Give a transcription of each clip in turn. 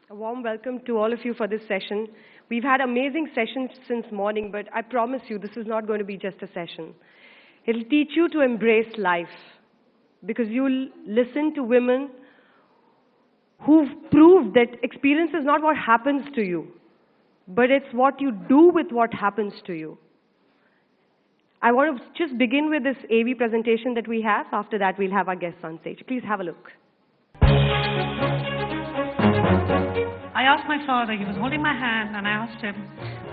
A warm welcome to all of you for this session. We've had amazing sessions since morning, but I promise you this is not going to be just a session. It'll teach you to embrace life because you'll listen to women who've proved that experience is not what happens to you, but it's what you do with what happens to you. I want to just begin with this AV presentation that we have. After that, we'll have our guests on stage. Please have a look. I asked my father, he was holding my hand, and I asked him,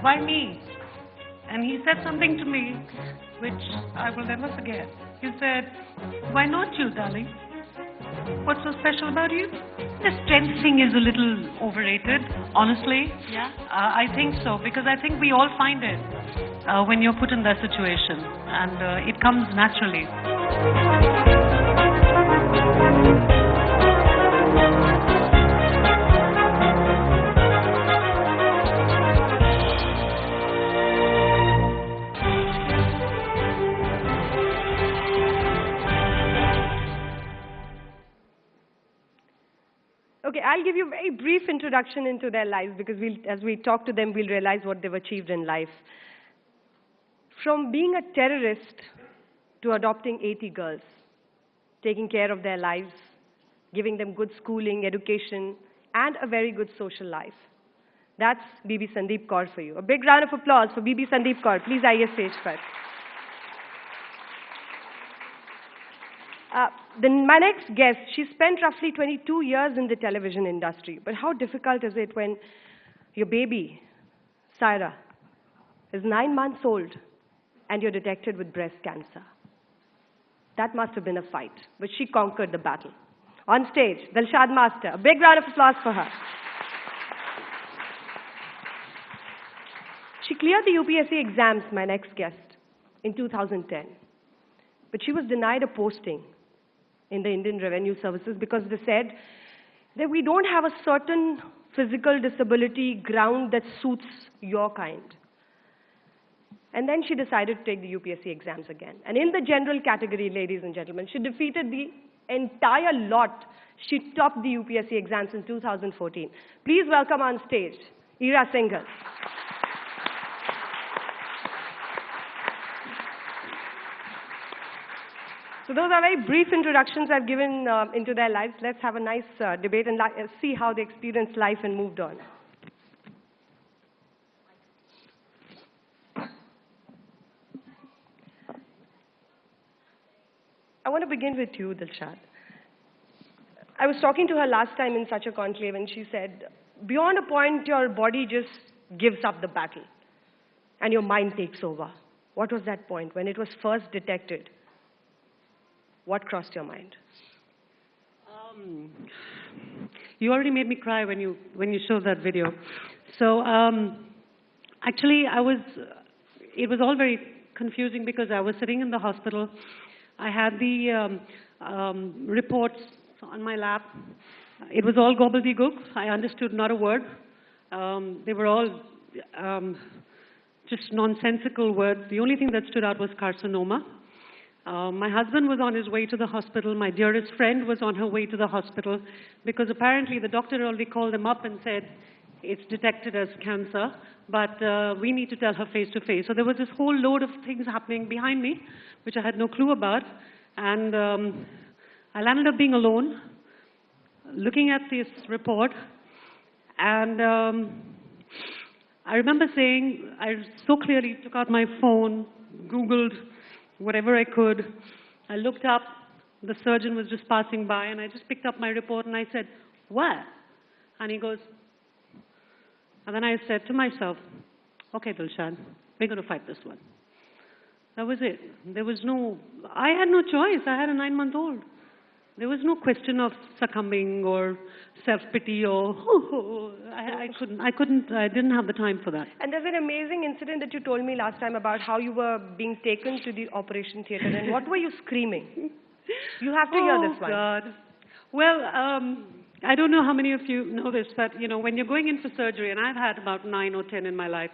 why me? And he said something to me which I will never forget. He said, why not you, darling? What's so special about you? The strength thing is a little overrated, honestly. Yeah? I think so, because I think we all find it when you're put in that situation, and it comes naturally. Okay, I'll give you a very brief introduction into their lives because as we talk to them, we'll realize what they've achieved in life. From being a terrorist to adopting 80 girls, taking care of their lives, giving them good schooling, education, and a very good social life. That's Bibi Sandeep Kaur for you. A big round of applause for Bibi Sandeep Kaur. Please आइए stage पर. My next guest, she spent roughly 22 years in the television industry. But how difficult is it when your baby, Saira, is 9 months old and you're detected with breast cancer? That must have been a fight, but she conquered the battle. On stage, Dilshad Master. A big round of applause for her. She cleared the UPSC exams, my next guest, in 2010. But she was denied a posting in the Indian Revenue Services because they said that we don't have a certain physical disability ground that suits your kind. And then she decided to take the UPSC exams again. And in the general category, ladies and gentlemen, she defeated the entire lot. She topped the UPSC exams in 2014. Please welcome on stage, Ira Sehgal. So those are very brief introductions I've given into their lives. Let's have a nice debate and see how they experienced life and moved on. I want to begin with you, Dilshad. I was talking to her last time in such a conclave, and she said, beyond a point, your body just gives up the battle, and your mind takes over. What was that point? When it was first detected, what crossed your mind? You already made me cry when you showed that video. So actually, it was all very confusing because I was sitting in the hospital. I had the reports on my lap. It was all gobbledygook. I understood not a word. They were all just nonsensical words. The only thing that stood out was carcinoma. My husband was on his way to the hospital. My dearest friend was on her way to the hospital because apparently the doctor already called them up and said, it's detected as cancer, but we need to tell her face to face. So there was this whole load of things happening behind me, which I had no clue about. And I landed up being alone, looking at this report. And I remember saying, I so clearly took out my phone, Googled whatever I could. I looked up, the surgeon was just passing by, and I just picked up my report and I said, what? And he goes, and then I said to myself, okay, Dilshad, we're going to fight this one. That was it. I had no choice. I had a 9-month-old. There was no question of succumbing or self-pity or, I didn't have the time for that. And there's an amazing incident that you told me last time about how you were being taken to the operation theater. And what were you screaming? You have to hear this one. Oh, God. Well, I don't know how many of you know this, but, you know, when you're going in for surgery, and I've had about 9 or 10 in my life,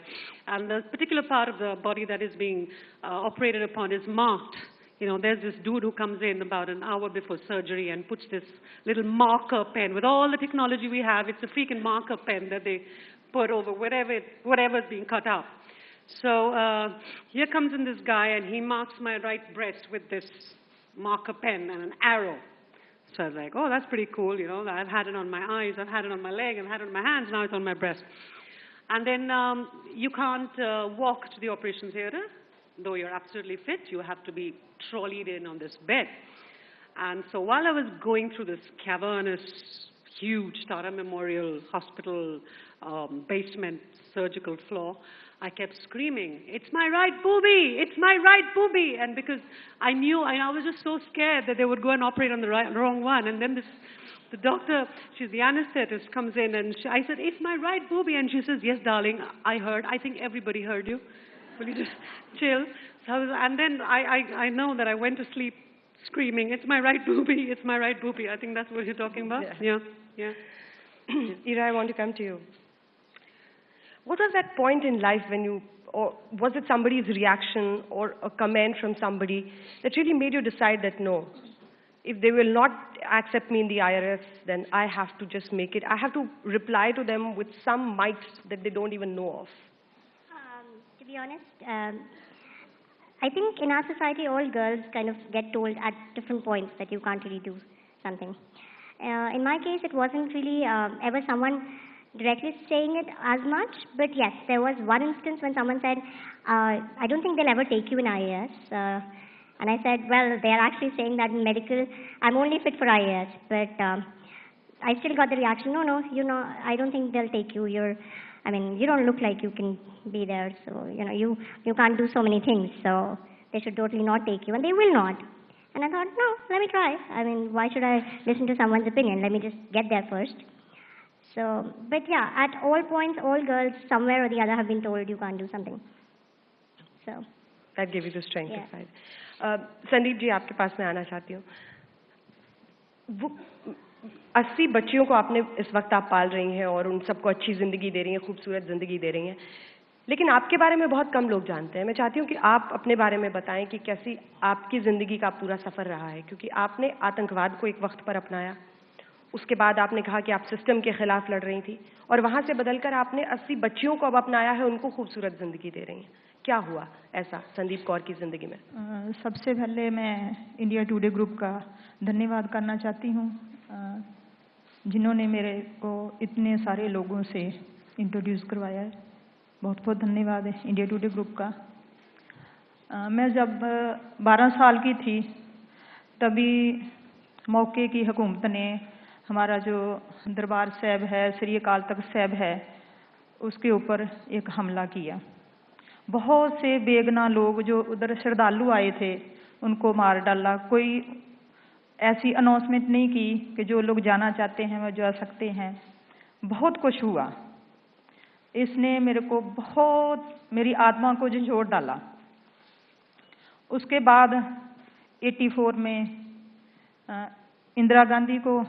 and the particular part of the body that is being operated upon is marked You know, there's this dude who comes in about an hour before surgery and puts this little marker pen. With all the technology we have, it's a freaking marker pen that they put over whatever's being cut out. So here comes in this guy, and he marks my right breast with this marker pen and an arrow. So I was like, oh, that's pretty cool, you know. I've had it on my eyes, I've had it on my leg, I've had it on my hands, now it's on my breast. And then you can't walk to the operation theater, though you're absolutely fit. You have to be trolleyed in on this bed. And so while I was going through this cavernous, huge Tata Memorial Hospital basement surgical floor, I kept screaming, "It's my right boobie! It's my right boobie!" And because I knew, I was just so scared that they would go and operate on the wrong one. And then the doctor, she's the anesthetist, comes in, and I said, "It's my right boobie." And she says, "Yes, darling, I heard. I think everybody heard you. Will you just chill?" So and then I know that I went to sleep screaming, "It's my right boobie! It's my right boobie!" I think that's what you're talking about. Yeah. Ira, I want to come to you. What was that point in life when you, or was it somebody's reaction or a comment from somebody that really made you decide that no, if they will not accept me in the IRS, then I have to just make it. I have to reply to them with some might that they don't even know of. To be honest, I think in our society, all girls kind of get told at different points that you can't really do something. In my case, it wasn't really ever someone directly saying it as much, but yes, there was one instance when someone said, I don't think they'll ever take you in IAS. And I said, well, they're actually saying that in medical, I'm only fit for IAS. But I still got the reaction, no, I don't think they'll take you. You don't look like you can be there. So, you can't do so many things. So they should totally not take you. And they will not. And I thought, no, let me try. Why should I listen to someone's opinion? Let me just get there first. So, but yeah, at all points, all girls somewhere or the other have been told you can't do something. So that gave you the strength to fight. Sandeep ji, आपके पास मैं आना चाहती हूँ. 80 बच्चियों को आपने इस वक्त आप पाल रही हैं और उन सबको अच्छी जिंदगी दे रही हैं, खूबसूरत जिंदगी दे रही हैं. लेकिन आपके बारे में बहुत कम लोग जानते हैं. मैं चाहती हूँ कि आप अपने बारे में बताएं कि कैसी आपकी जिंदगी का पूरा सफर रहा है, क्योंकि आपने आतंकवाद को एक वक्त पर अपनाया. उसके बाद आपने कहा कि आप सिस्टम के खिलाफ लड़ रही थी और वहां से बदलकर आपने 80 बच्चियों को अब अपनाया है, उनको खूबसूरत जिंदगी दे रही हैं. क्या हुआ ऐसा संदीप कौर की जिंदगी में? सबसे पहले मैं इंडिया टुडे ग्रुप का धन्यवाद करना चाहती हूँ, जिन्होंने मेरे को इतने सारे लोगों से इंट्रोड्यूस करवाया है. बहुत बहुत धन्यवाद है इंडिया टुडे ग्रुप का. मैं जब 12 साल की थी तभी मौके की हुकूमत ने हमारा जो दरबार साहब है, श्री अकाल तख्त साहब है, उसके ऊपर एक हमला किया. बहुत से बेगुनाह लोग जो उधर श्रद्धालु आए थे उनको मार डाला. कोई ऐसी अनाउंसमेंट नहीं की कि जो लोग जाना चाहते हैं वो जा सकते हैं. बहुत कुछ हुआ. इसने मेरे को बहुत, मेरी आत्मा को झंझोड़ डाला. उसके बाद 84 में इंदिरा गांधी को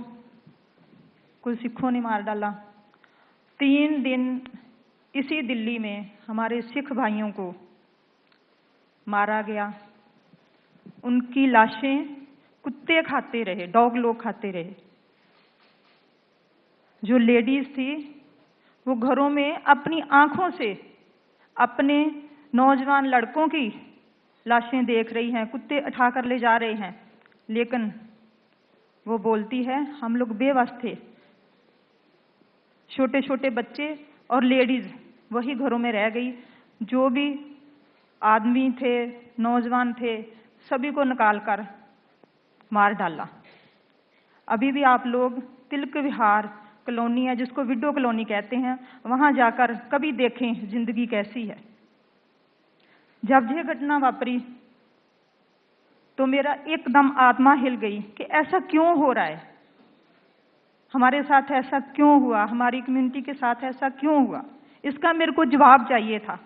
कुछ सिखों ने मार डाला. 3 दिन इसी दिल्ली में हमारे सिख भाइयों को मारा गया. उनकी लाशें कुत्ते खाते रहे, डॉग लोग खाते रहे. जो लेडीज थी वो घरों में अपनी आंखों से अपने नौजवान लड़कों की लाशें देख रही हैं, कुत्ते उठाकर ले जा रहे हैं. लेकिन वो बोलती है हम लोग बेबस थे. छोटे छोटे बच्चे और लेडीज वही घरों में रह गई. जो भी आदमी थे, नौजवान थे, सभी को निकाल कर मार डाला. अभी भी आप लोग तिलक विहार कॉलोनी है, जिसको विडो कॉलोनी कहते हैं, वहां जाकर कभी देखें जिंदगी कैसी है. जब ये घटना वापरी तो मेरा एकदम आत्मा हिल गई कि ऐसा क्यों हो रहा है, हमारे साथ ऐसा क्यों हुआ, हमारी कम्युनिटी के साथ ऐसा क्यों हुआ. इसका मेरे को जवाब चाहिए था.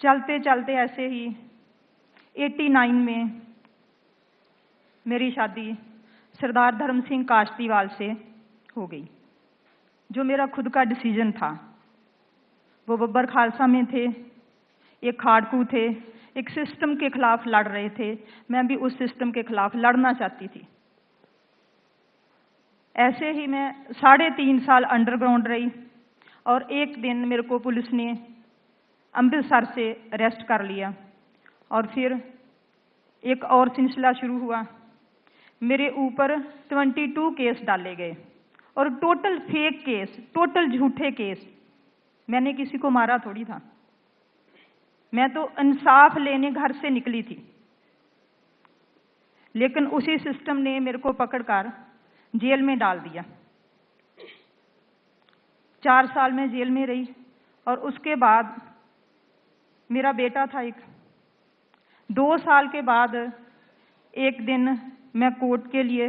चलते चलते ऐसे ही 89 में मेरी शादी सरदार धर्म सिंह काश्तीवाल से हो गई, जो मेरा खुद का डिसीजन था. वो बब्बर खालसा में थे, एक खाड़कू थे, एक सिस्टम के खिलाफ लड़ रहे थे, मैं भी उस सिस्टम के खिलाफ लड़ना चाहती थी। ऐसे ही मैं 3.5 साल अंडरग्राउंड रही और एक दिन मेरे को पुलिस ने अमृतसर से अरेस्ट कर लिया और फिर एक और सिलसिला शुरू हुआ। मेरे ऊपर 22 केस डाले गए और टोटल फेक केस, टोटल झूठे केस। मैंने किसी को मारा थोड़ी था, मैं तो इंसाफ लेने घर से निकली थी। लेकिन उसी सिस्टम ने मेरे को पकड़कर जेल में डाल दिया। 4 साल में जेल में रही और उसके बाद मेरा बेटा था एक। 2 साल के बाद एक दिन मैं कोर्ट के लिए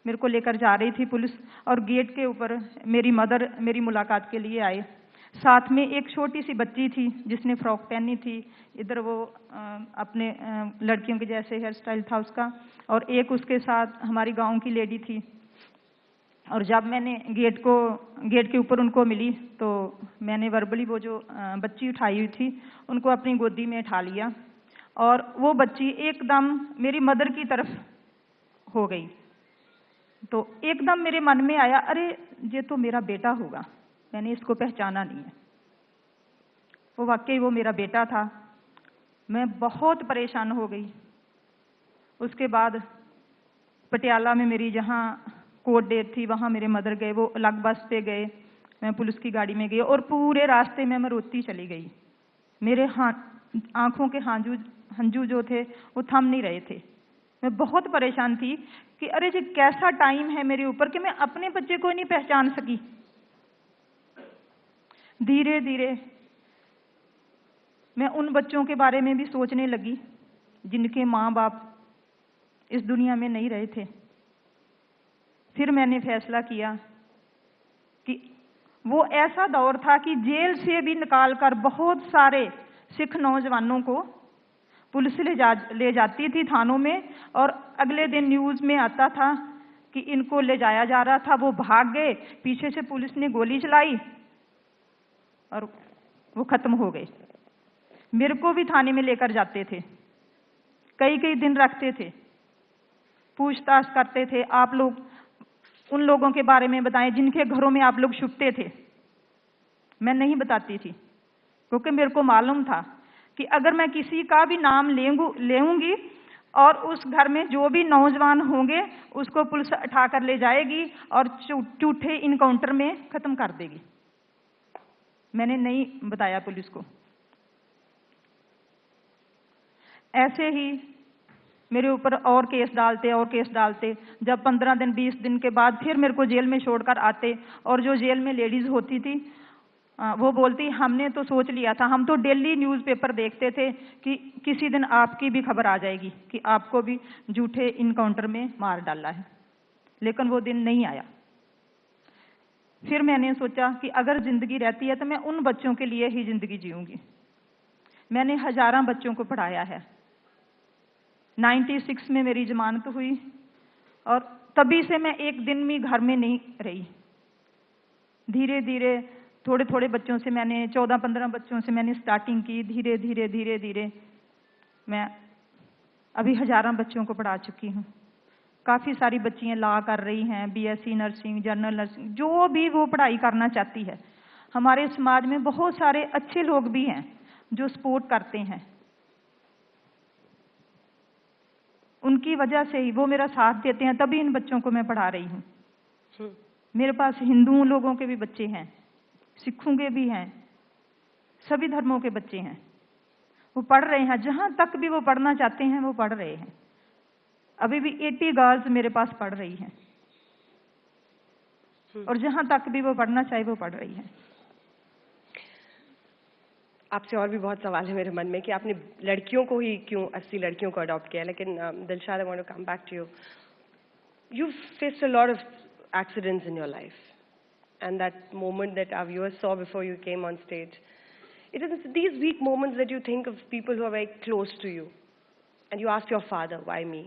मेरे को लेकर जा रही थी पुलिस, और गेट के ऊपर मेरी मदर मेरी मुलाकात के लिए आए। साथ में एक छोटी सी बच्ची थी जिसने फ्रॉक पहनी थी, इधर वो अपने लड़कियों के जैसे हेयर स्टाइल था उसका, और एक उसके साथ हमारी गांव की लेडी थी। और जब मैंने गेट के ऊपर उनको मिली तो मैंने वर्बली वो जो बच्ची उठाई हुई थी उनको अपनी गोदी में उठा लिया और वो बच्ची एकदम मेरी मदर की तरफ हो गई। तो एकदम मेरे मन में आया, अरे ये तो मेरा बेटा होगा, मैंने इसको पहचाना नहीं है। वो वाकई वो मेरा बेटा था। मैं बहुत परेशान हो गई। उसके बाद पटियाला में मेरी जहाँ कोर्ट डेट थी वहाँ मेरे मदर गए, वो अलग बस पे गए, मैं पुलिस की गाड़ी में गई और पूरे रास्ते में मैं रोती चली गई। मेरे आंखों के हंजू जो थे वो थम नहीं रहे थे। मैं बहुत परेशान थी कि अरे ये कैसा टाइम है मेरे ऊपर कि मैं अपने बच्चे को नहीं पहचान सकी। धीरे धीरे मैं उन बच्चों के बारे में भी सोचने लगी जिनके माँ बाप इस दुनिया में नहीं रहे थे। फिर मैंने फैसला किया कि वो ऐसा दौर था कि जेल से भी निकालकर बहुत सारे सिख नौजवानों को पुलिस ले जाती थी थानों में, और अगले दिन न्यूज में आता था कि इनको ले जाया जा रहा था, वो भाग गए, पीछे से पुलिस ने गोली चलाई और वो खत्म हो गए। मेरे को भी थाने में लेकर जाते थे, कई कई दिन रखते थे, पूछताछ करते थे, आप लोग उन लोगों के बारे में बताएं जिनके घरों में आप लोग छुपते थे। मैं नहीं बताती थी क्योंकि मेरे को मालूम था कि अगर मैं किसी का भी नाम लेऊंगी और उस घर में जो भी नौजवान होंगे उसको पुलिस उठाकर ले जाएगी और झूठे इनकाउंटर में खत्म कर देगी। मैंने नहीं बताया पुलिस को। ऐसे ही मेरे ऊपर और केस डालते। जब 15 दिन 20 दिन के बाद फिर मेरे को जेल में छोड़कर आते, और जो जेल में लेडीज होती थी वो बोलती, हमने तो सोच लिया था, हम तो डेली न्यूज़पेपर देखते थे कि किसी दिन आपकी भी खबर आ जाएगी कि आपको भी झूठे इनकाउंटर में मार डाला है, लेकिन वो दिन नहीं आया। फिर मैंने सोचा कि अगर जिंदगी रहती है तो मैं उन बच्चों के लिए ही जिंदगी जीऊंगी। मैंने हजारों बच्चों को पढ़ाया है। 96 में मेरी जमानत हुई और तभी से मैं एक दिन भी घर में नहीं रही। धीरे धीरे थोड़े बच्चों से मैंने 14-15 बच्चों से मैंने स्टार्टिंग की। धीरे धीरे मैं अभी हजारों बच्चों को पढ़ा चुकी हूँ। काफ़ी सारी बच्चियाँ लॉ कर रही हैं, BSc नर्सिंग, जनरल नर्सिंग, जो भी वो पढ़ाई करना चाहती है। हमारे समाज में बहुत सारे अच्छे लोग भी हैं जो सपोर्ट करते हैं। उनकी वजह से ही वो मेरा साथ देते हैं, तभी इन बच्चों को मैं पढ़ा रही हूँ। मेरे पास हिंदू लोगों के भी बच्चे हैं, सिखों के भी हैं, सभी धर्मों के बच्चे हैं। वो पढ़ रहे हैं, जहां तक भी वो पढ़ना चाहते हैं वो पढ़ रहे हैं। अभी भी 80 गर्ल्स मेरे पास पढ़ रही हैं और जहां तक भी वो पढ़ना चाहे वो पढ़ रही हैं। आपसे और भी बहुत सवाल है मेरे मन में कि आपने लड़कियों को ही क्यों 80 लड़कियों को अडॉप्ट किया, लेकिन Dilshad, I want to come back to you. You faced a lot of accidents in your life, and that moment that our viewers saw before you came on stage, it is these weak moments that you think of people who are very close to you, and you ask your father, why me?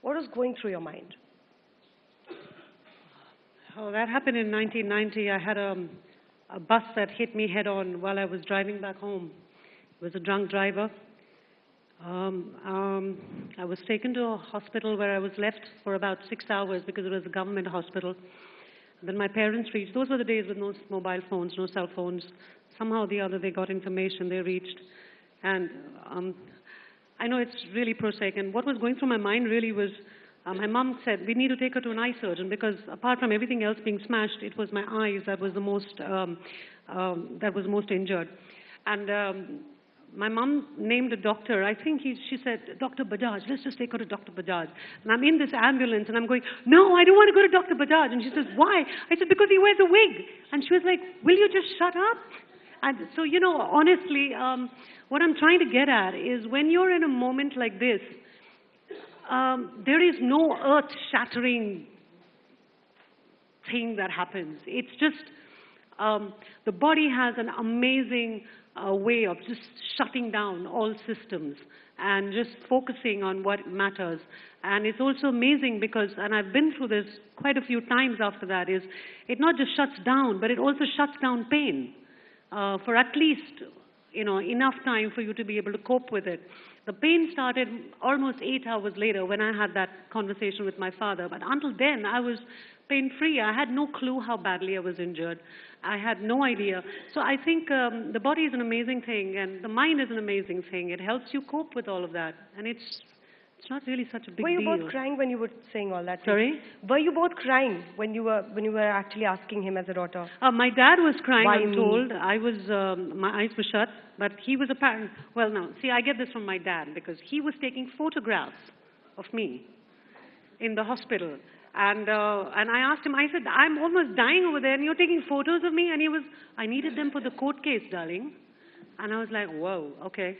What was going through your mind? Oh, that happened in 1990. I had a bus that hit me head on while I was driving back home. It was a drunk driver. I was taken to a hospital where I was left for about 6 hours because it was a government hospital. Then my parents reached. Those were the days with no mobile phones, no cell phones. Somehow or the other, they got information, they reached. And I know it's really prosaic. And what was going through my mind really was, my mom said, we need to take her to an eye surgeon because apart from everything else being smashed, it was my eyes that was the most injured. And my mom named a doctor. I think she said, Dr. Bajaj, let's just take her to Dr. Bajaj. And I'm in this ambulance and I'm going, no, I don't want to go to Dr. Bajaj. And she says, why? I said, because he wears a wig. And she was like, will you just shut up? And so, you know, honestly, what I'm trying to get at is when you're in a moment like this, there is no earth-shattering thing that happens. It's just, the body has an amazing way of just shutting down all systems and just focusing on what matters. And it's also amazing because, and I've been through this quite a few times after that, is it not just shuts down, but it also shuts down pain for at least, you know, enough time for you to be able to cope with it. The pain started almost 8 hours later when I had that conversation with my father. But until then, I was pain-free. I had no clue how badly I was injured. I had no idea. So I think the body is an amazing thing, and the mind is an amazing thing. It helps you cope with all of that. And it's not really such a big deal. Were you both crying when you were saying all that? Sorry? Were you both crying when you were actually asking him as a daughter? My dad was crying, Why I'm me? told. I was, my eyes were shut, but he was apparent. Well, no, see, I get this from my dad because he was taking photographs of me in the hospital. And I asked him, I said, I'm almost dying over there and you're taking photos of me? And he was, I needed them for the court case, darling. And I was like, whoa, okay.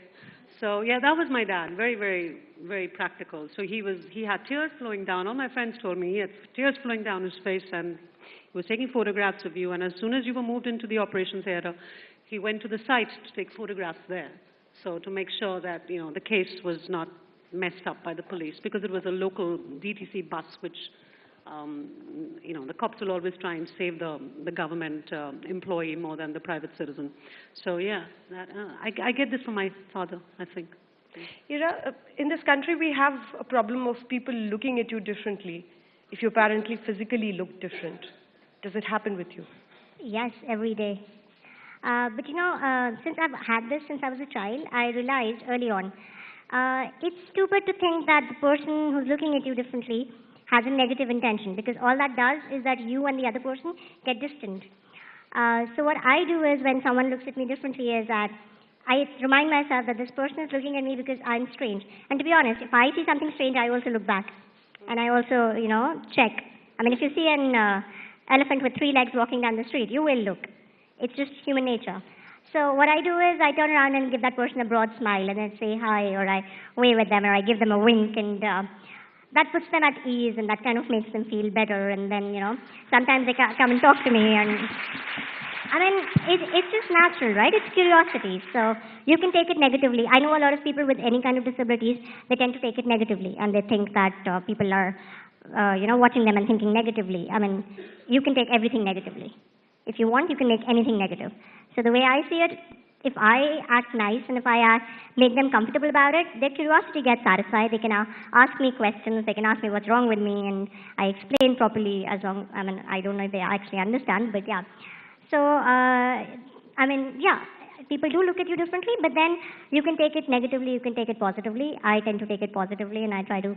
So yeah, that was my dad, very, very, very practical. So he had tears flowing down. All my friends told me he had tears flowing down his face and he was taking photographs of you. And as soon as you were moved into the operation theater, he went to the site to take photographs there. So to make sure that, you know, the case was not messed up by the police because it was a local DTC bus which, you know, the cops will always try and save the government employee more than the private citizen. So yeah, I get this from my father, I think. Ira, in this country we have a problem of people looking at you differently if you apparently physically look different. Does it happen with you? Yes, every day. But you know, since I've had this since I was a child, I realized early on, it's stupid to think that the person who's looking at you differently has a negative intention, because all that does is that you and the other person get distant. So what I do is when someone looks at me differently is that I remind myself that this person is looking at me because I'm strange. And to be honest, if I see something strange, I also look back. And I also, you know, check. I mean, if you see an elephant with 3 legs walking down the street, you will look. It's just human nature. So what I do is I turn around and give that person a broad smile and then say hi, or I wave at them, or I give them a wink, and that puts them at ease, and that kind of makes them feel better. And then, you know, sometimes they come and talk to me, and I mean, it's just natural, right? It's curiosity. So you can take it negatively. I know a lot of people with any kind of disabilities, they tend to take it negatively, and they think that people are, you know, watching them and thinking negatively. I mean, you can take everything negatively. If you want, you can make anything negative. So the way I see it, if I act nice and if I make them comfortable about it, their curiosity gets satisfied. They can ask me questions. They can ask me what's wrong with me, and I explain properly. As long, I mean, I don't know if they actually understand, but yeah. So I mean, yeah, people do look at you differently, but then you can take it negatively, you can take it positively. I tend to take it positively, and I try to,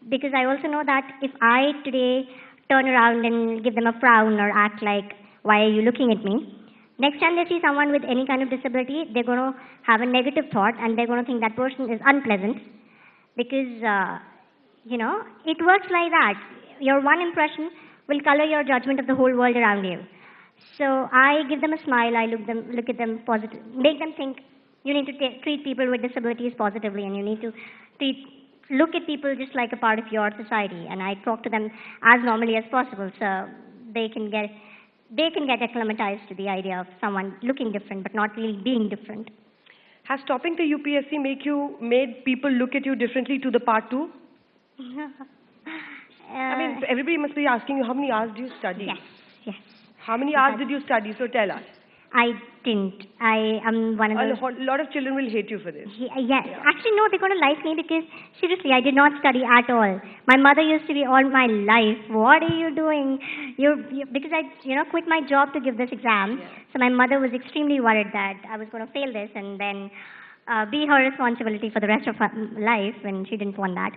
because I also know that if I today turn around and give them a frown or act like, why are you looking at me? Next time they see someone with any kind of disability, they're going to have a negative thought, and they're going to think that person is unpleasant, because, you know, it works like that. Your one impression will color your judgment of the whole world around you. So I give them a smile, I look at them positive, make them think you need to treat people with disabilities positively, and you need to look at people just like a part of your society. And I talk to them as normally as possible, so they can get acclimatized to the idea of someone looking different but not really being different. Has topping the UPSC made people look at you differently to the part 2? I mean, everybody must be asking you, how many hours do you study? Yes. How many hours did you study? So tell us. I didn't. I am one of those. A lot of children will hate you for this. Yes. Actually, no, they're going to like me because, seriously, I did not study at all. My mother used to be all my life, what are you doing? Because I, quit my job to give this exam. Yeah. So my mother was extremely worried that I was going to fail this and then be her responsibility for the rest of her life, and she didn't want that.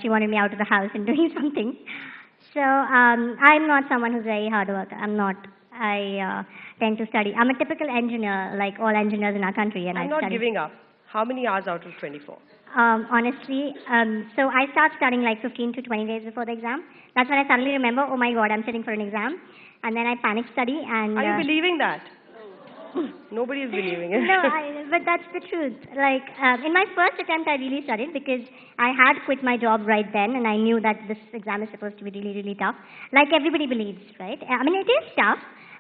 She wanted me out of the house and doing something. So I'm not someone who's very hard worker. I'm not. I tend to study. I'm a typical engineer, like all engineers in our country, and I'm not giving up. How many hours out of 24? Honestly, so I start studying like 15 to 20 days before the exam. That's when I suddenly remember, oh my God, I'm sitting for an exam, and then I panic study. And are you believing that? Nobody is believing it. No, but that's the truth. Like, in my first attempt, I really studied because I had quit my job right then, and I knew that this exam is supposed to be really, really tough. Like everybody believes, right? I mean, it is tough,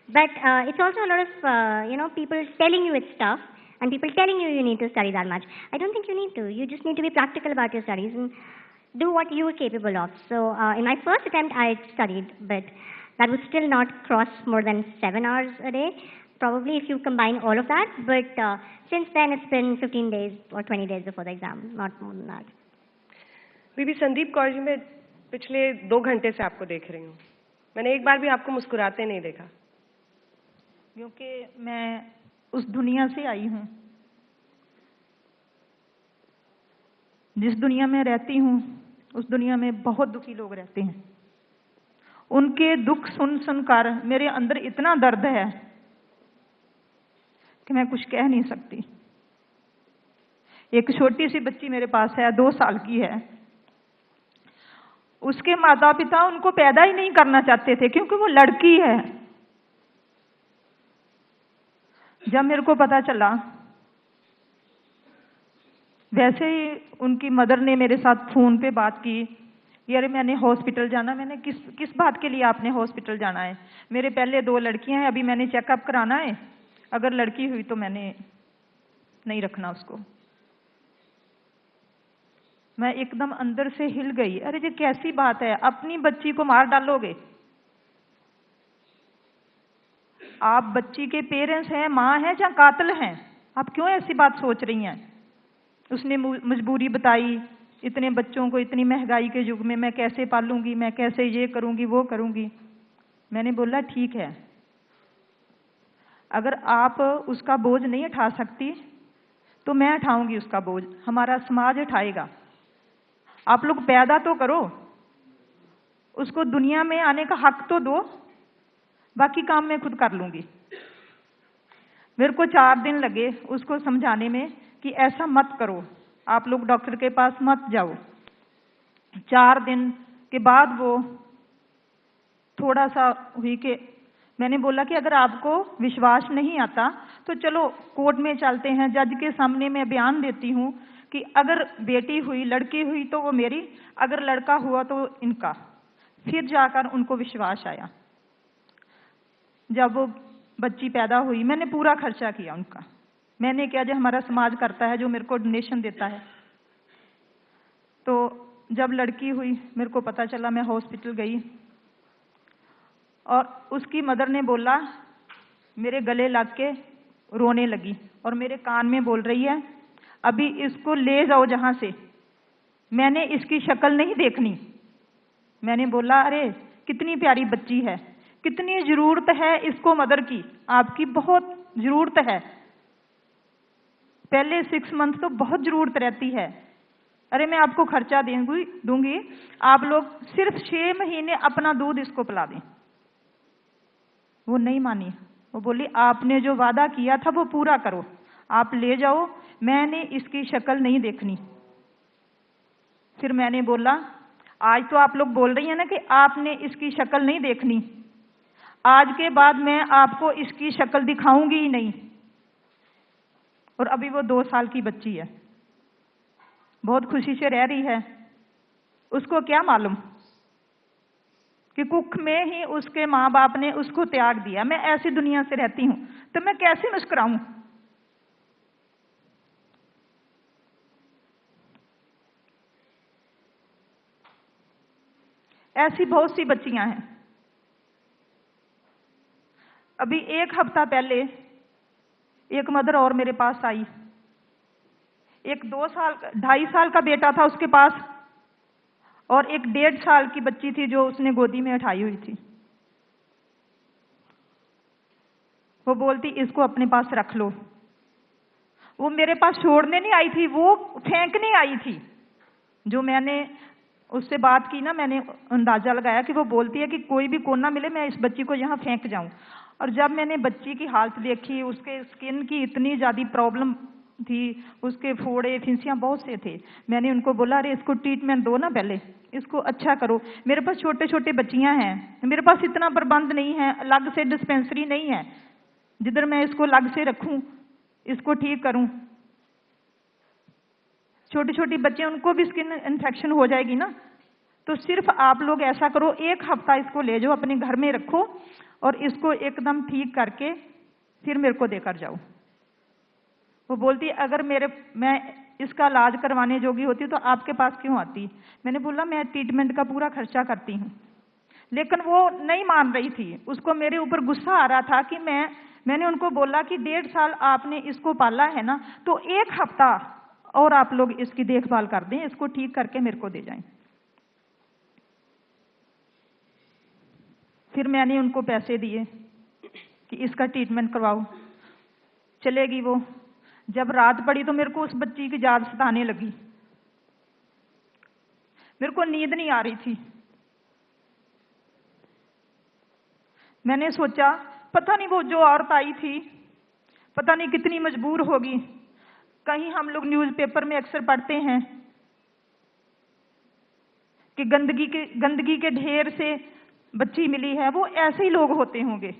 but it's also a lot of, people telling you it's tough, and people telling you need to study that much. I don't think you need to. You just need to be practical about your studies and do what you are capable of. So, in my first attempt, I studied, but that would still not cross more than 7 hours a day. Probably if you combine all of that, but since then it's been 15 days or 20 days before the exam, not more than that. बीबी संदीप कौर जी, मैं पिछले 2 घंटे से आपको देख रही हूँ. मैंने एक बार भी आपको मुस्कुराते नहीं देखा. क्योंकि मैं उस दुनिया से आई हूँ, जिस दुनिया में रहती हूँ, उस दुनिया में बहुत दुखी लोग रहते हैं. उनके दुख सुन सुनकर मेरे अंदर इतना दर्द है कि मैं कुछ कह नहीं सकती. एक छोटी सी बच्ची मेरे पास है, 2 साल की है. उसके माता पिता उनको पैदा ही नहीं करना चाहते थे क्योंकि वो लड़की है. जब मेरे को पता चला, वैसे ही उनकी मदर ने मेरे साथ फोन पे बात की, यार मैंने हॉस्पिटल जाना. मैंने किस बात के लिए आपने हॉस्पिटल जाना है? मेरे पहले 2 लड़कियां हैं, अभी मैंने चेकअप कराना है. अगर लड़की हुई तो मैंने नहीं रखना उसको. मैं एकदम अंदर से हिल गई. अरे ये कैसी बात है? अपनी बच्ची को मार डालोगे? आप बच्ची के पेरेंट्स हैं, माँ हैं या कातिल हैं? आप क्यों ऐसी बात सोच रही हैं? उसने मजबूरी बताई, इतने बच्चों को इतनी महंगाई के युग में मैं कैसे पालूंगी, मैं कैसे ये करूंगी वो करूंगी. मैंने बोला ठीक है, अगर आप उसका बोझ नहीं उठा सकती तो मैं उठाऊंगी उसका बोझ, हमारा समाज उठाएगा. आप लोग पैदा तो करो, उसको दुनिया में आने का हक तो दो, बाकी काम मैं खुद कर लूंगी. मेरे को 4 दिन लगे उसको समझाने में कि ऐसा मत करो, आप लोग डॉक्टर के पास मत जाओ. 4 दिन के बाद वो थोड़ा सा हुई कि मैंने बोला कि अगर आपको विश्वास नहीं आता तो चलो कोर्ट में चलते हैं, जज के सामने मैं बयान देती हूँ कि अगर बेटी हुई, लड़की हुई तो वो मेरी, अगर लड़का हुआ तो इनका. फिर जाकर उनको विश्वास आया. जब वो बच्ची पैदा हुई, मैंने पूरा खर्चा किया उनका. मैंने क्या, जो हमारा समाज करता है, जो मेरे को डोनेशन देता है. तो जब लड़की हुई, मेरे को पता चला, मैं हॉस्पिटल गई और उसकी मदर ने बोला, मेरे गले लग के रोने लगी और मेरे कान में बोल रही है, अभी इसको ले जाओ जहां से, मैंने इसकी शक्ल नहीं देखनी. मैंने बोला, अरे कितनी प्यारी बच्ची है, कितनी जरूरत है इसको मदर की, आपकी बहुत जरूरत है. पहले 6 मंथ तो बहुत जरूरत रहती है. अरे मैं आपको खर्चा दूंगी, आप लोग सिर्फ 6 महीने अपना दूध इसको पिला दें. वो नहीं मानी. वो बोली, आपने जो वादा किया था वो पूरा करो, आप ले जाओ, मैंने इसकी शक्ल नहीं देखनी. फिर मैंने बोला, आज तो आप लोग बोल रही हैं ना कि आपने इसकी शक्ल नहीं देखनी, आज के बाद मैं आपको इसकी शक्ल दिखाऊंगी ही नहीं. और अभी वो 2 साल की बच्ची है, बहुत खुशी से रह रही है. उसको क्या मालूम कि कुख में ही उसके माँ बाप ने उसको त्याग दिया. मैं ऐसी दुनिया से रहती हूं तो मैं कैसे मुस्कुराऊं? ऐसी बहुत सी बच्चियां हैं. अभी 1 हफ्ता पहले एक मदर और मेरे पास आई। एक 2.5 साल का बेटा था उसके पास, और एक 1.5 साल की बच्ची थी जो उसने गोदी में उठाई हुई थी। वो बोलती इसको अपने पास रख लो। वो मेरे पास छोड़ने नहीं आई थी, वो फेंकने आई थी। जो मैंने उससे बात की ना, मैंने अंदाजा लगाया कि वो बोलती है कि कोई भी कोना मिले मैं इस बच्ची को यहाँ फेंक जाऊं। और जब मैंने बच्ची की हालत देखी, उसके स्किन की इतनी ज्यादा प्रॉब्लम थी, उसके फोड़े फिंसियां बहुत से थे। मैंने उनको बोला अरे इसको ट्रीटमेंट दो ना, पहले इसको अच्छा करो। मेरे पास छोटे छोटे बच्चियां हैं, मेरे पास इतना प्रबंध नहीं है, अलग से डिस्पेंसरी नहीं है जिधर मैं इसको अलग से रखूं, इसको ठीक करूं। छोटी छोटी बच्चे, उनको भी स्किन इन्फेक्शन हो जाएगी ना। तो सिर्फ आप लोग ऐसा करो, 1 हफ्ता इसको ले जाओ, अपने घर में रखो और इसको एकदम ठीक करके फिर मेरे को देकर जाओ। वो बोलती अगर मैं इसका इलाज करवाने जोगी होती तो आपके पास क्यों आती। मैंने बोला मैं ट्रीटमेंट का पूरा खर्चा करती हूँ। लेकिन वो नहीं मान रही थी, उसको मेरे ऊपर गुस्सा आ रहा था कि मैंने उनको बोला कि 1.5 साल आपने इसको पाला है ना, तो 1 हफ्ता और आप लोग इसकी देखभाल कर दें, इसको ठीक करके मेरे को दे जाएं। फिर मैंने उनको पैसे दिए कि इसका ट्रीटमेंट करवाओ। चलेगी वो। जब रात पड़ी तो मेरे को उस बच्ची की याद सताने लगी। मेरे को नींद नहीं आ रही थी। मैंने सोचा पता नहीं वो जो औरत आई थी पता नहीं कितनी मजबूर होगी। कहीं हम लोग न्यूज़पेपर में अक्सर पढ़ते हैं कि गंदगी के ढेर से बच्ची मिली है। वो ऐसे ही लोग होते होंगे,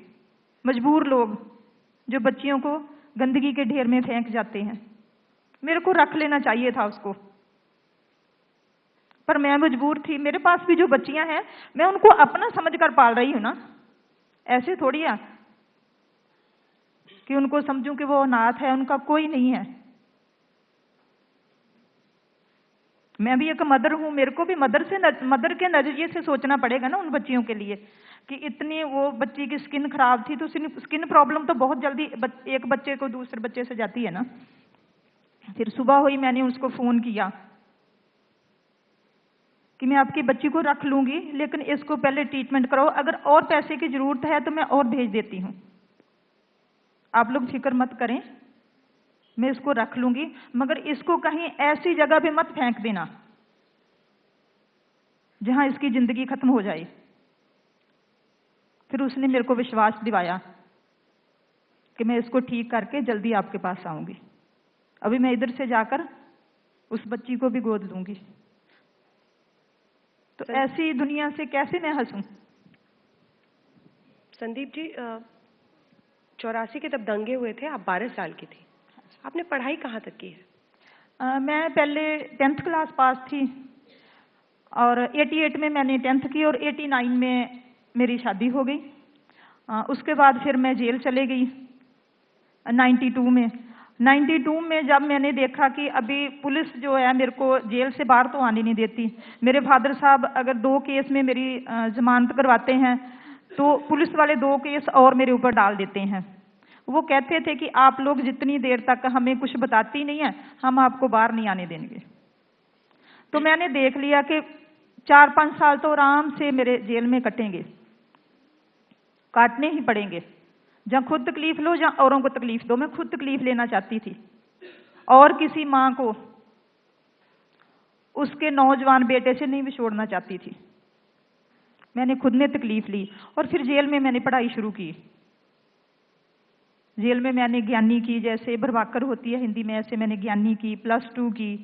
मजबूर लोग जो बच्चियों को गंदगी के ढेर में फेंक जाते हैं। मेरे को रख लेना चाहिए था उसको, पर मैं मजबूर थी। मेरे पास भी जो बच्चियां हैं मैं उनको अपना समझकर पाल रही हूं ना, ऐसे थोड़ी है कि उनको समझूं कि वो अनाथ है, उनका कोई नहीं है। मैं भी एक मदर हूं, मेरे को भी मदर के नजरिए से सोचना पड़ेगा ना उन बच्चियों के लिए कि इतनी वो बच्ची की स्किन खराब थी तो स्किन प्रॉब्लम तो बहुत जल्दी एक बच्चे को दूसरे बच्चे से जाती है ना। फिर सुबह हुई, मैंने उसको फोन किया कि मैं आपकी बच्ची को रख लूंगी लेकिन इसको पहले ट्रीटमेंट कराओ, अगर और पैसे की जरूरत है तो मैं और भेज देती हूँ, आप लोग फिक्र मत करें, मैं इसको रख लूंगी, मगर इसको कहीं ऐसी जगह पे मत फेंक देना जहां इसकी जिंदगी खत्म हो जाए। फिर उसने मेरे को विश्वास दिलाया कि मैं इसको ठीक करके जल्दी आपके पास आऊंगी। अभी मैं इधर से जाकर उस बच्ची को भी गोद लूंगी। तो ऐसी दुनिया से कैसे मैं हंसूं। संदीप जी, 84 के तब दंगे हुए थे, आप 12 साल की थी, आपने पढ़ाई कहाँ तक की है? मैं पहले 10th क्लास पास थी और 88 में मैंने 10th की और 89 में मेरी शादी हो गई। उसके बाद फिर मैं जेल चले गई 92 में जब मैंने देखा कि अभी पुलिस जो है मेरे को जेल से बाहर तो आने नहीं देती। मेरे फादर साहब अगर 2 केस में मेरी जमानत करवाते हैं तो पुलिस वाले 2 केस और मेरे ऊपर डाल देते हैं। वो कहते थे कि आप लोग जितनी देर तक हमें कुछ बताती नहीं है हम आपको बाहर नहीं आने देंगे। तो मैंने देख लिया कि 4-5 साल तो आराम से मेरे जेल में कटेंगे, काटने ही पड़ेंगे। जहाँ खुद तकलीफ लो जहाँ औरों को तकलीफ दो। मैं खुद तकलीफ लेना चाहती थी और किसी माँ को उसके नौजवान बेटे से नहीं विछोड़ना चाहती थी। मैंने खुद ने तकलीफ ली और फिर जेल में मैंने पढ़ाई शुरू की। जेल में मैंने ज्ञानी की, जैसे भरवाकर होती है हिंदी में, ऐसे मैंने ज्ञानी की, +2 की,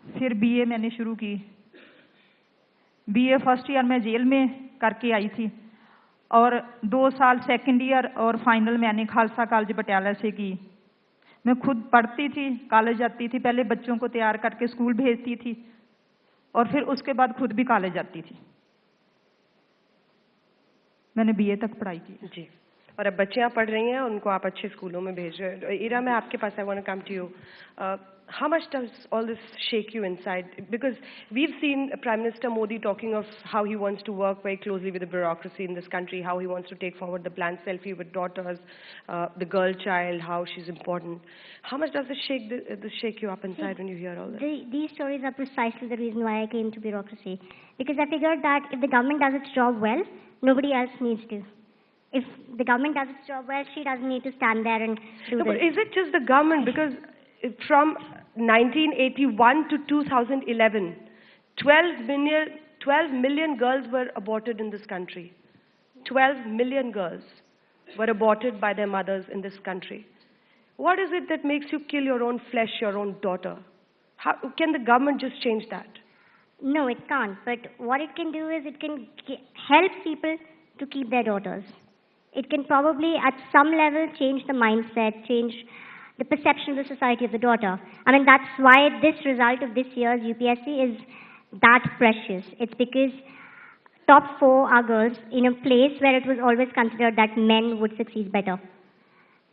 फिर बीए मैंने शुरू की। बीए फर्स्ट ईयर में जेल में करके आई थी और 2 साल सेकंड ईयर और फाइनल मैंने खालसा कॉलेज पटियाला से की। मैं खुद पढ़ती थी, कॉलेज जाती थी, पहले बच्चों को तैयार करके स्कूल भेजती थी और फिर उसके बाद खुद भी कॉलेज जाती थी। मैंने बीए तक पढ़ाई की। जी, और अब बच्चियां पढ़ रही हैं, उनको आप अच्छे स्कूलों में भेज रहे हो. Ira, मैं आपके पास, I want to come to you. How much does all this shake you inside? Because we've seen Prime Minister Modi talking of how he wants to work very closely with the bureaucracy in this country, how he wants to take forward the planned selfie with daughters, the girl child, how she's important. How much does this shake you up inside when you hear all this? These stories are precisely the reason why I came to bureaucracy. Because I figured that if the government does its job well, nobody else needs to. If the government does its job well, she doesn't need to stand there and do No, this. but is it just the government? Because from 1981 to 2011, 12 million girls were aborted in this country. 12 million girls were aborted by their mothers in this country. What is it that makes you kill your own flesh, your own daughter? How can the government just change that? No, it can't. But what it can do is it can help people to keep their daughters. It can probably, at some level, change the mindset, change the perception of the society of the daughter. I mean, that's why this result of this year's UPSC is that precious. It's because top 4 are girls in a place where it was always considered that men would succeed better.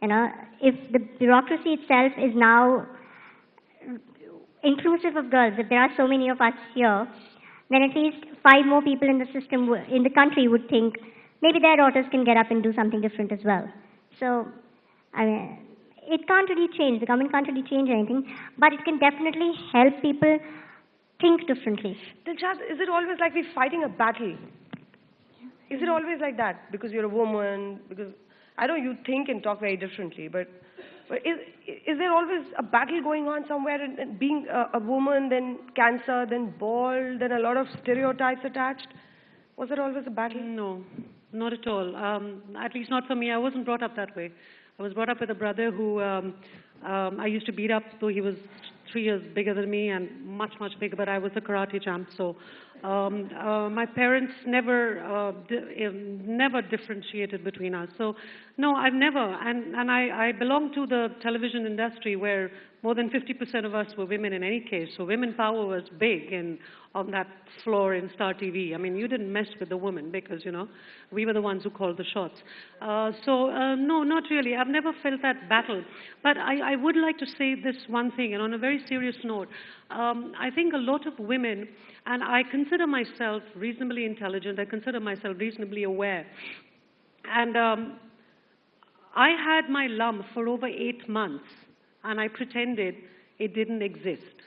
You know, if the bureaucracy itself is now inclusive of girls, if there are so many of us here, then at least 5 more people in the system, in the country would think maybe their daughters can get up and do something different as well. So, I mean, it can't really change. The government can't really change anything, but it can definitely help people think differently. Dilshad, is it always like we're fighting a battle? Is it always like that? Because you're a woman, because I know you think and talk very differently, but is there always a battle going on somewhere, and being a woman, then cancer, then bald, then a lot of stereotypes attached? Was there always a battle? No, not at all. At least not for me. I wasn't brought up that way. I was brought up with a brother who I used to beat up, though he was 3 years bigger than me and much, much bigger, but I was a karate champ. So my parents never differentiated between us. So no, I've never. And I belong to the television industry where more than 50% of us were women in any case. So women power was big on that floor in Star TV. I mean, you didn't mess with the woman because, you know, we were the ones who called the shots. No, not really. I've never felt that battle. But I would like to say this one thing, and on a very serious note. I think a lot of women, and I consider myself reasonably intelligent, I consider myself reasonably aware. And I had my lump for over 8 months, and I pretended it didn't exist.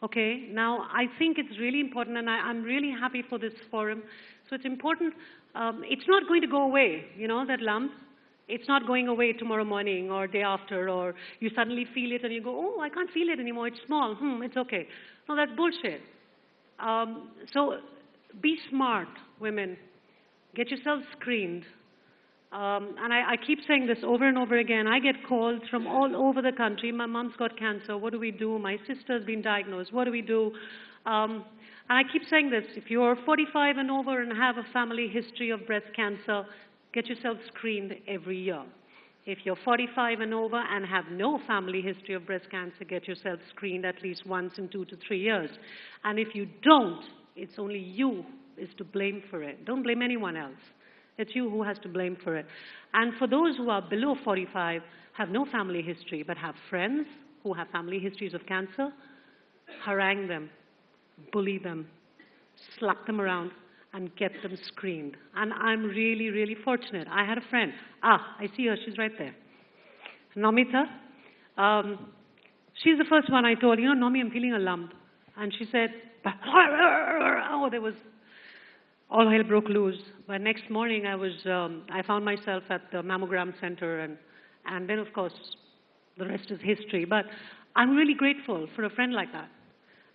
Okay, now I think it's really important, and I'm really happy for this forum. So it's important, it's not going to go away, you know, that lump. It's not going away tomorrow morning or day after, or you suddenly feel it and you go, oh, I can't feel it anymore, it's small, it's okay. No, that's bullshit. So be smart, women. Get yourselves screened. And I keep saying this over and over again. I get calls from all over the country. My mom's got cancer. What do we do? My sister's been diagnosed. What do we do? And I keep saying this. If you're 45 and over and have a family history of breast cancer, get yourself screened every year. If you're 45 and over and have no family history of breast cancer, get yourself screened at least once in 2 to 3 years. And if you don't, it's only you is to blame for it. Don't blame anyone else. It's you who has to blame for it. And for those who are below 45, have no family history, but have friends who have family histories of cancer, harangue them, bully them, slap them around, and get them screened. And I'm really, really fortunate. I had a friend. I see her. She's right there. Nomita. She's the first one I told, you know, Nomi, I'm feeling a lump. And she said, oh, there was... all hell broke loose. But next morning, I found myself at the mammogram center, and then, of course, the rest is history. But I'm really grateful for a friend like that.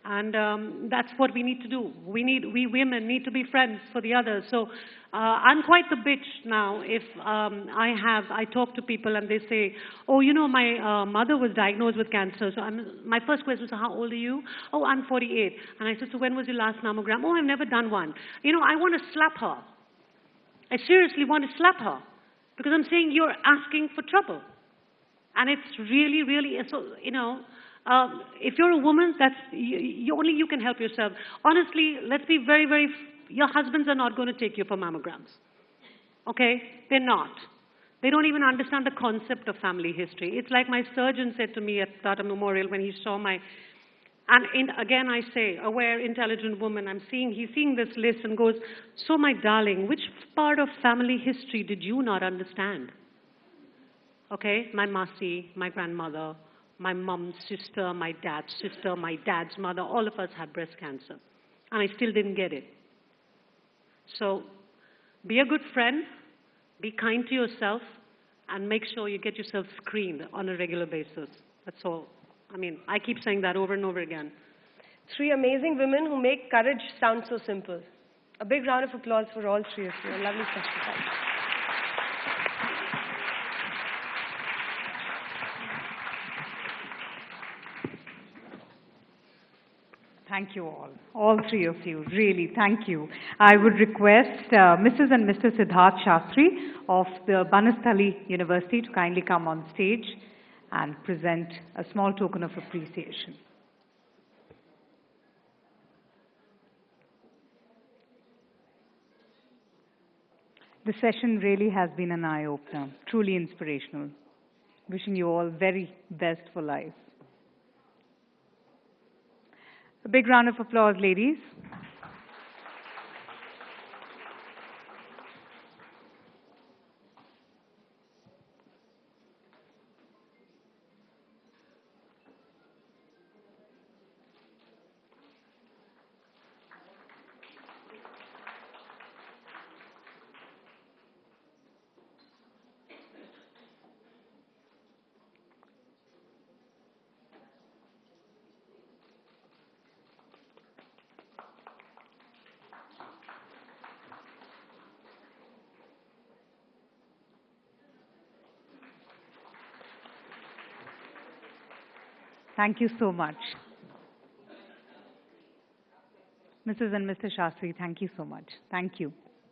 And that's what we need to do. We women need to be friends for the others. So I'm quite the bitch now if I talk to people and they say, oh, you know, my mother was diagnosed with cancer. So my first question is, how old are you? Oh, I'm 48. And I said, so when was your last mammogram? Oh, I've never done one. You know, I want to slap her. I seriously want to slap her because I'm saying you're asking for trouble. And it's really, really, so, you know, if you're a woman, that's only you can help yourself. Honestly, let's be very, very, your husbands are not going to take you for mammograms. Okay? They're not. They don't even understand the concept of family history. It's like my surgeon said to me at Tata Memorial when he saw my, again I say, aware, intelligent woman, he's seeing this list and goes, so my darling, which part of family history did you not understand? Okay, my Masi, my grandmother, my mom's sister, my dad's mother, all of us had breast cancer. And I still didn't get it. So be a good friend, be kind to yourself, and make sure you get yourself screened on a regular basis. That's all. I mean, I keep saying that over and over again. 3 amazing women who make courage sound so simple. A big round of applause for all 3 of you. A lovely session. Thank you. Thank you all 3 of you, really, thank you. I would request Mrs. and Mr. Siddharth Shastri of the Banastali University to kindly come on stage and present a small token of appreciation. The session really has been an eye-opener, truly inspirational. Wishing you all very best for life. A big round of applause, ladies. Thank you so much. Mrs. and Mr. Shastri, thank you so much. Thank you.